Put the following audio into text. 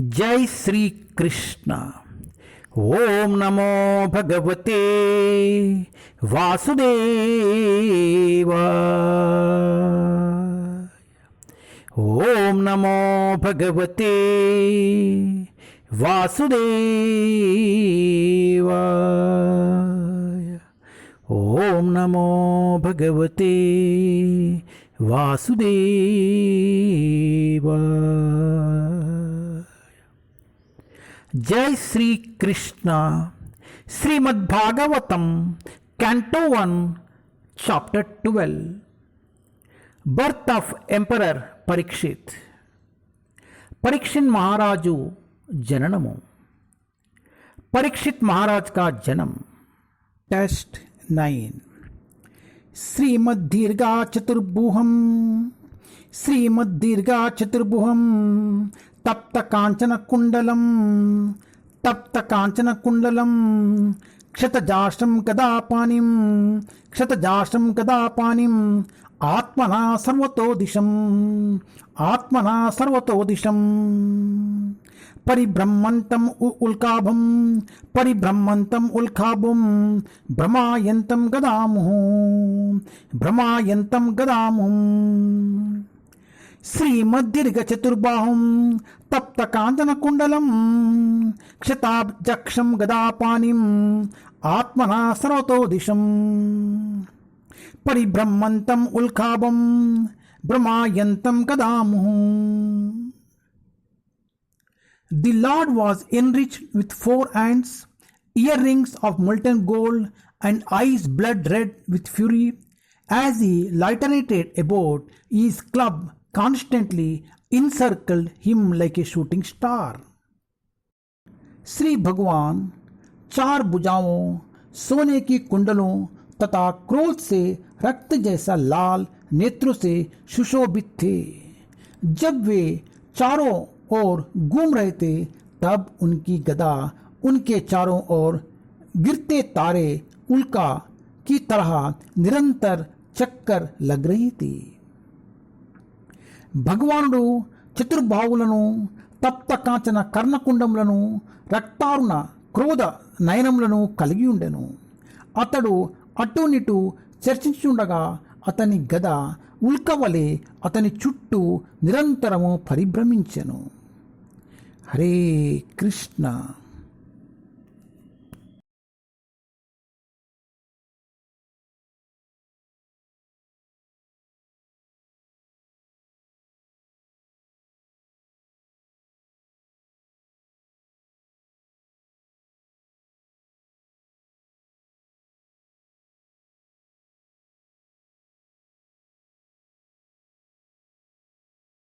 जय श्री कृष्ण। ओम नमो भगवते वासुदेवाय। ओम नमो भगवते वासुदेवाय। ओम नमो भगवते वासुदेवाय। जय Shri Krishna. Srimad Bhagavatam canto 1 chapter 12 birth of emperor Parikshit. Parikshit महाराजु जननमु। परीक्षित महाराज का जन्म। टेस्ट 9। श्रीमद्दीर्घा चतुर्भुहम तप्त कांचन कुंडलम क्षतजाष्टम गदापानिम आत्मना सर्वतो दिशम परिभ्रमंतम उल्काभम भ्रमायंतम गदामुः श्रीमद्दीर्घ चतुर्बाहुं तप्त कांचन कुंडलम क्षताब्जक्षम गदापानिम आत्मना सर्वतो दिशम परिभ्रमंतम उल्काभम भ्रमायंतम गदामुः। The Lord was enriched with 4 hands, earrings of molten gold, and eyes blood red with fury, as he loitered about his club constantly encircled him like a shooting star. Shri भगवान 4 भुजाओं, सोने की कुंडलों तथा क्रोध से रक्त जैसा लाल नेत्रों से सुशोभित थे। जब वे चारों ओर घूम रहे थे तब उनकी गदा उनके चारों ओर गिरते तारे उल्का की तरह निरंतर चक्कर लग रही थी। భగవానుడు చతుర్బాహులను తప్త కాంచన కర్ణకుండములను రక్తారుణ క్రోధ నయనములను కలిగి ఉండెను. అతడు అటునిటు చర్చించుండగా అతని గద ఉల్కవలే అతని చుట్టూ నిరంతరము పరిభ్రమించెను. హరే కృష్ణ.